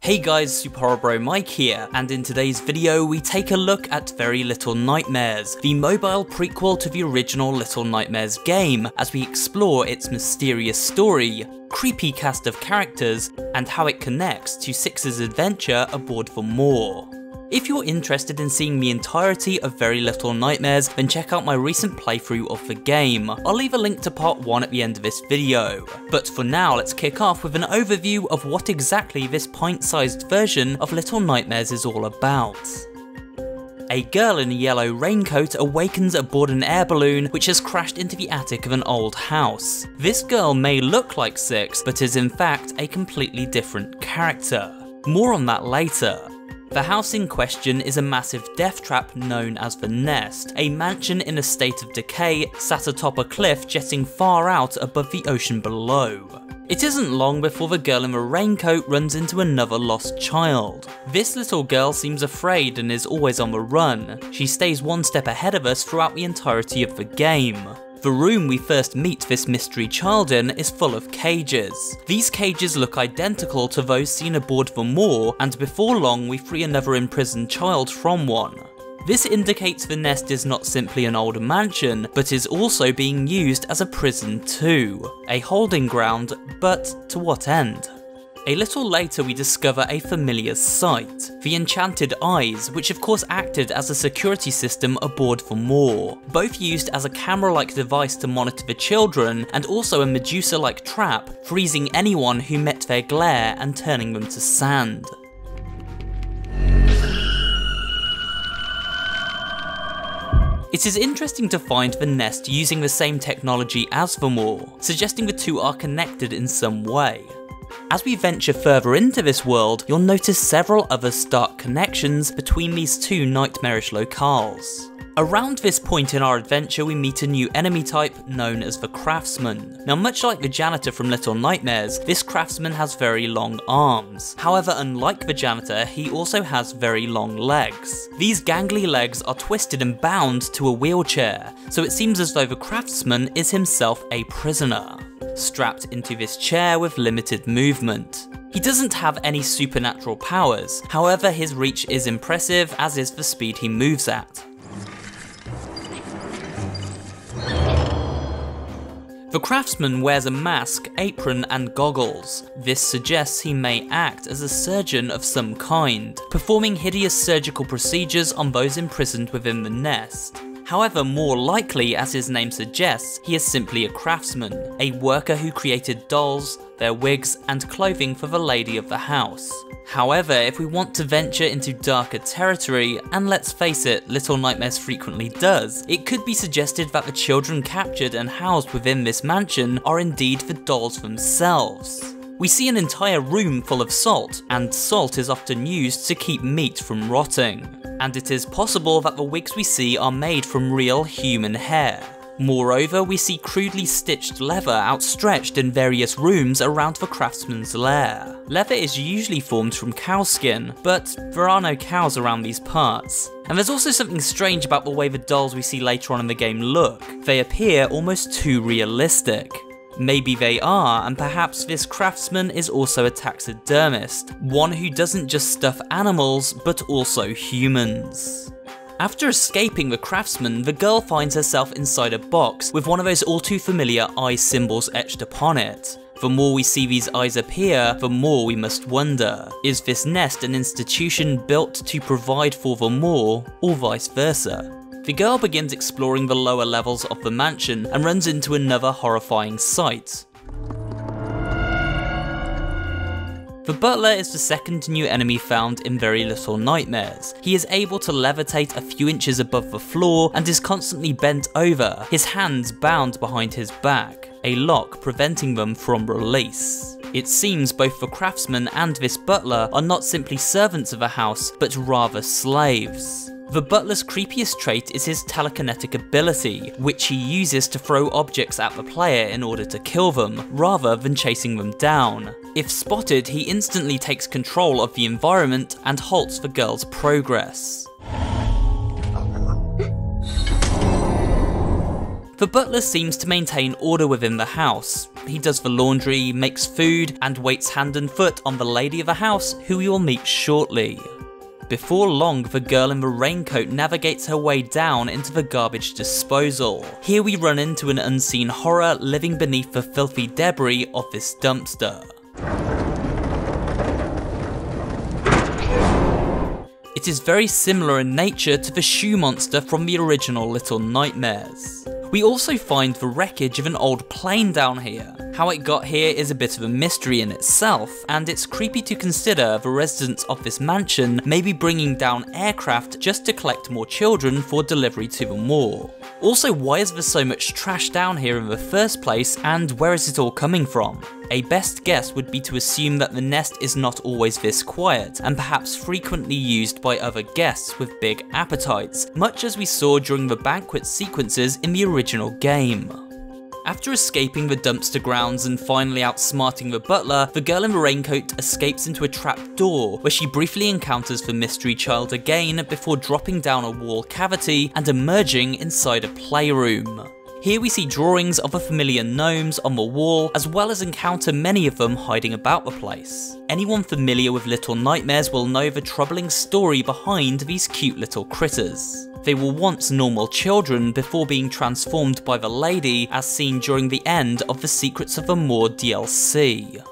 Hey guys, SuperHorrorBro Mike here, and in today's video we take a look at Very Little Nightmares, the mobile prequel to the original Little Nightmares game, as we explore its mysterious story, creepy cast of characters, and how it connects to Six's adventure aboard the Moor. If you're interested in seeing the entirety of Very Little Nightmares, then check out my recent playthrough of the game. I'll leave a link to part 1 at the end of this video. But for now, let's kick off with an overview of what exactly this pint-sized version of Little Nightmares is all about. A girl in a yellow raincoat awakens aboard an air balloon which has crashed into the attic of an old house. This girl may look like Six, but is in fact a completely different character. More on that later. The house in question is a massive death trap known as the Nest, a mansion in a state of decay sat atop a cliff jetting far out above the ocean below. It isn't long before the girl in the raincoat runs into another lost child. This little girl seems afraid and is always on the run. She stays one step ahead of us throughout the entirety of the game. The room we first meet this mystery child in is full of cages. These cages look identical to those seen aboard the Moor, and before long we free another imprisoned child from one. This indicates the Nest is not simply an old mansion, but is also being used as a prison too. A holding ground, but to what end? A little later we discover a familiar sight, the Enchanted Eyes, which of course acted as a security system aboard the Moor, both used as a camera-like device to monitor the children, and also a Medusa-like trap, freezing anyone who met their glare and turning them to sand. It is interesting to find the Nest using the same technology as the Moor, suggesting the two are connected in some way. As we venture further into this world, you'll notice several other stark connections between these two nightmarish locales. Around this point in our adventure we meet a new enemy type known as the Craftsman. Now much like the janitor from Little Nightmares, this Craftsman has very long arms. However, unlike the janitor, he also has very long legs. These gangly legs are twisted and bound to a wheelchair, so it seems as though the Craftsman is himself a prisoner, strapped into this chair with limited movement. He doesn't have any supernatural powers, however his reach is impressive, as is the speed he moves at. The Craftsman wears a mask, apron and goggles. This suggests he may act as a surgeon of some kind, performing hideous surgical procedures on those imprisoned within the Nest. However, more likely, as his name suggests, he is simply a craftsman, a worker who created dolls, their wigs, and clothing for the lady of the house. However, if we want to venture into darker territory, and let's face it, Little Nightmares frequently does, it could be suggested that the children captured and housed within this mansion are indeed the dolls themselves. We see an entire room full of salt, and salt is often used to keep meat from rotting. And it is possible that the wigs we see are made from real human hair. Moreover, we see crudely stitched leather outstretched in various rooms around the Craftsman's lair. Leather is usually formed from cow skin, but there are no cows around these parts. And there's also something strange about the way the dolls we see later on in the game look. They appear almost too realistic. Maybe they are, and perhaps this Craftsman is also a taxidermist, one who doesn't just stuff animals, but also humans. After escaping the Craftsman, the girl finds herself inside a box with one of those all too familiar eye symbols etched upon it. The more we see these eyes appear, the more we must wonder, is this Nest an institution built to provide for the Moor, or vice versa? The girl begins exploring the lower levels of the mansion and runs into another horrifying sight. The Butler is the second new enemy found in Very Little Nightmares. He is able to levitate a few inches above the floor and is constantly bent over, his hands bound behind his back, a lock preventing them from release. It seems both the Craftsman and this Butler are not simply servants of a house, but rather slaves. The Butler's creepiest trait is his telekinetic ability, which he uses to throw objects at the player in order to kill them, rather than chasing them down. If spotted, he instantly takes control of the environment and halts the girl's progress. The Butler seems to maintain order within the house. he does the laundry, makes food, and waits hand and foot on the lady of the house, who we will meet shortly. Before long, the girl in the raincoat navigates her way down into the garbage disposal. Here we run into an unseen horror living beneath the filthy debris of this dumpster. It is very similar in nature to the shoe monster from the original Little Nightmares. We also find the wreckage of an old plane down here. How it got here is a bit of a mystery in itself, and it's creepy to consider the residents of this mansion may be bringing down aircraft just to collect more children for delivery to the moor. Also, why is there so much trash down here in the first place, and where is it all coming from? A best guess would be to assume that the nest is not always this quiet, and perhaps frequently used by other guests with big appetites, much as we saw during the banquet sequences in the original game. After escaping the dumpster grounds and finally outsmarting the butler, the girl in the raincoat escapes into a trap door, where she briefly encounters the mystery child again before dropping down a wall cavity and emerging inside a playroom. Here we see drawings of the familiar gnomes on the wall, as well as encounter many of them hiding about the place. Anyone familiar with Little Nightmares will know the troubling story behind these cute little critters. They were once normal children before being transformed by the lady, as seen during the end of the Secrets of the Moor DLC.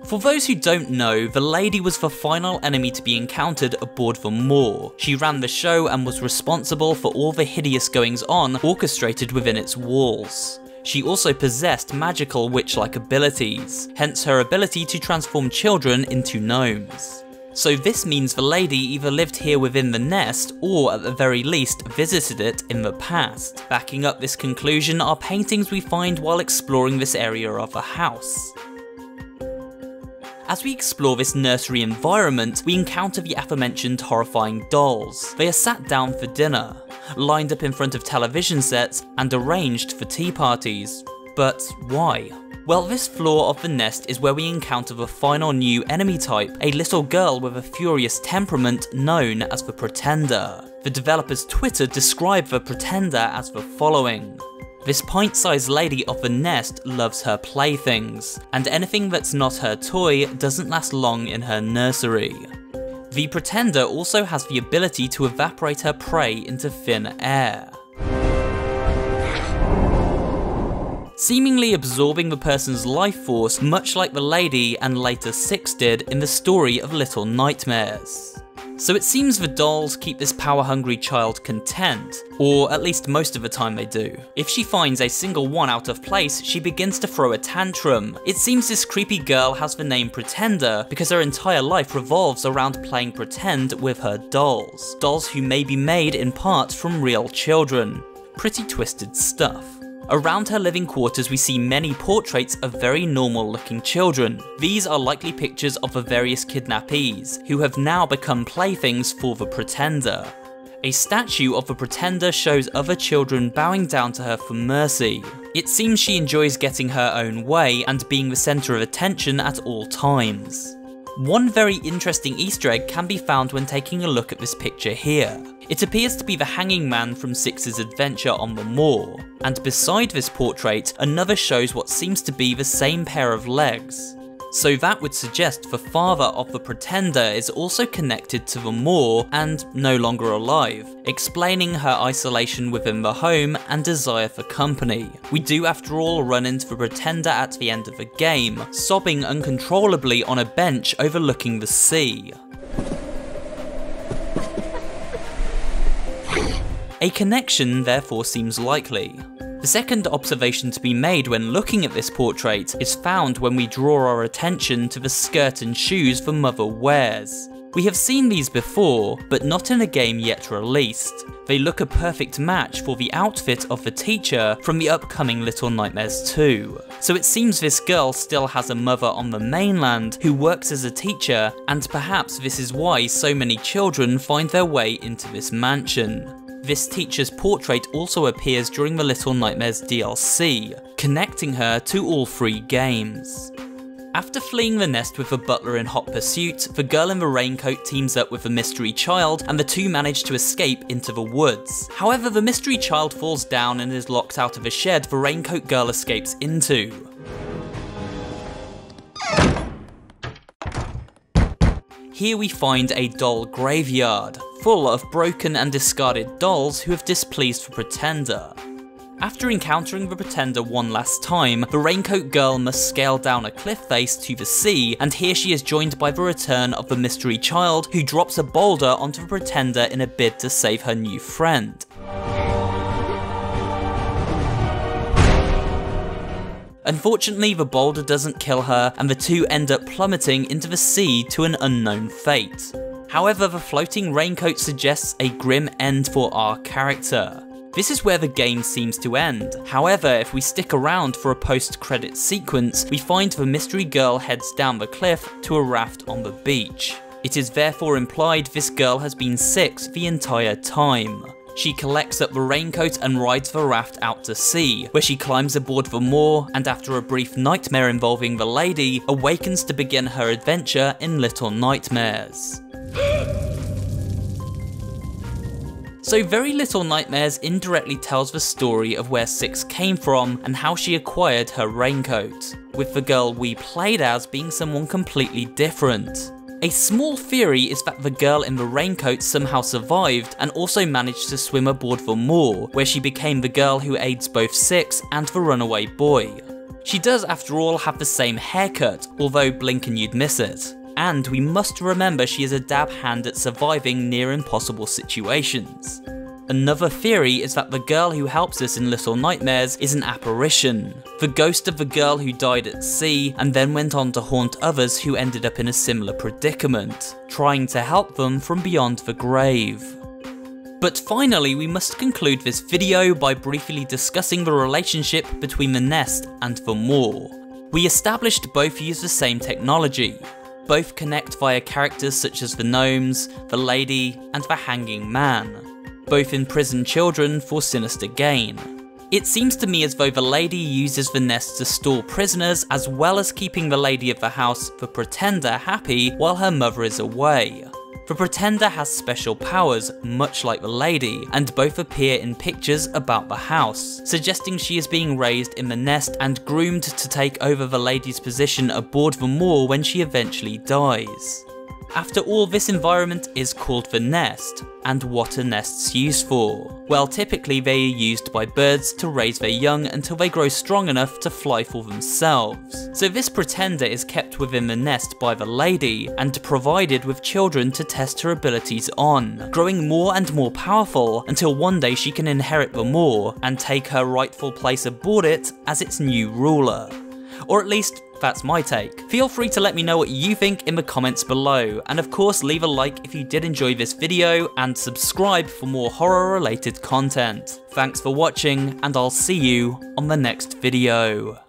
For those who don't know, the lady was the final enemy to be encountered aboard the moor. She ran the show and was responsible for all the hideous goings-on orchestrated within its walls. She also possessed magical witch-like abilities, hence her ability to transform children into gnomes. So this means the lady either lived here within the nest, or at the very least visited it in the past. Backing up this conclusion are paintings we find while exploring this area of the house. As we explore this nursery environment, we encounter the aforementioned horrifying dolls. They are sat down for dinner, lined up in front of television sets, and arranged for tea parties. But why? Well, this floor of the nest is where we encounter the final new enemy type, a little girl with a furious temperament known as the Pretender. The developer's Twitter described the Pretender as the following: "This pint-sized lady of the nest loves her playthings, and anything that's not her toy doesn't last long in her nursery." The Pretender also has the ability to evaporate her prey into thin air, seemingly absorbing the person's life force, much like the lady and later Six did in the story of Little Nightmares. So it seems the dolls keep this power-hungry child content, or at least most of the time they do. If she finds a single one out of place, she begins to throw a tantrum. It seems this creepy girl has the name Pretender because her entire life revolves around playing pretend with her dolls. Dolls who may be made in part from real children. Pretty twisted stuff. Around her living quarters we see many portraits of very normal looking children. These are likely pictures of the various kidnappees, who have now become playthings for the Pretender. A statue of the Pretender shows other children bowing down to her for mercy. It seems she enjoys getting her own way and being the centre of attention at all times. One very interesting Easter egg can be found when taking a look at this picture here. It appears to be the hanging man from Six's adventure on the moor, and beside this portrait, another shows what seems to be the same pair of legs. So that would suggest the father of the Pretender is also connected to the moor and no longer alive, explaining her isolation within the home and desire for company. We do after all run into the Pretender at the end of the game, sobbing uncontrollably on a bench overlooking the sea. A connection therefore seems likely. The second observation to be made when looking at this portrait is found when we draw our attention to the skirt and shoes the mother wears. We have seen these before, but not in a game yet released. They look a perfect match for the outfit of the teacher from the upcoming Little Nightmares 2. So it seems this girl still has a mother on the mainland who works as a teacher, and perhaps this is why so many children find their way into this mansion. This teacher's portrait also appears during the Little Nightmares DLC, connecting her to all three games. After fleeing the nest with the butler in hot pursuit, the girl in the raincoat teams up with the mystery child and the two manage to escape into the woods. However, the mystery child falls down and is locked out of a shed the raincoat girl escapes into. Here we find a doll graveyard, full of broken and discarded dolls who have displeased the Pretender. After encountering the Pretender one last time, the raincoat girl must scale down a cliff face to the sea, and here she is joined by the return of the mystery child, who drops a boulder onto the Pretender in a bid to save her new friend. Unfortunately, the boulder doesn't kill her, and the two end up plummeting into the sea to an unknown fate. However, the floating raincoat suggests a grim end for our character. This is where the game seems to end. However, if we stick around for a post-credits sequence, we find the mystery girl heads down the cliff to a raft on the beach. It is therefore implied this girl has been sick the entire time. She collects up the raincoat and rides the raft out to sea, where she climbs aboard the moor and after a brief nightmare involving the lady, awakens to begin her adventure in Little Nightmares. So Very Little Nightmares indirectly tells the story of where Six came from and how she acquired her raincoat, with the girl we played as being someone completely different. A small theory is that the girl in the raincoat somehow survived and also managed to swim aboard the moor, where she became the girl who aids both Six and the runaway boy. She does after all have the same haircut, although blink and you'd miss it. And we must remember she is a dab hand at surviving near impossible situations. Another theory is that the girl who helps us in Little Nightmares is an apparition, the ghost of the girl who died at sea and then went on to haunt others who ended up in a similar predicament, trying to help them from beyond the grave. But finally, we must conclude this video by briefly discussing the relationship between the nest and the moor. We established both use the same technology. Both connect via characters such as the gnomes, the lady, and the hanging man. Both imprison children for sinister gain. It seems to me as though the lady uses the nest to store prisoners as well as keeping the lady of the house, the Pretender, happy while her mother is away. The Pretender has special powers, much like the lady, and both appear in pictures about the house, suggesting she is being raised in the nest and groomed to take over the lady's position aboard the moor when she eventually dies. After all, this environment is called the nest, and what are nests used for? Well, typically they are used by birds to raise their young until they grow strong enough to fly for themselves. So this Pretender is kept within the nest by the lady, and provided with children to test her abilities on, growing more and more powerful until one day she can inherit the moor and take her rightful place aboard it as its new ruler. Or at least, that's my take. Feel free to let me know what you think in the comments below, and of course leave a like if you did enjoy this video, and subscribe for more horror related content. Thanks for watching, and I'll see you on the next video.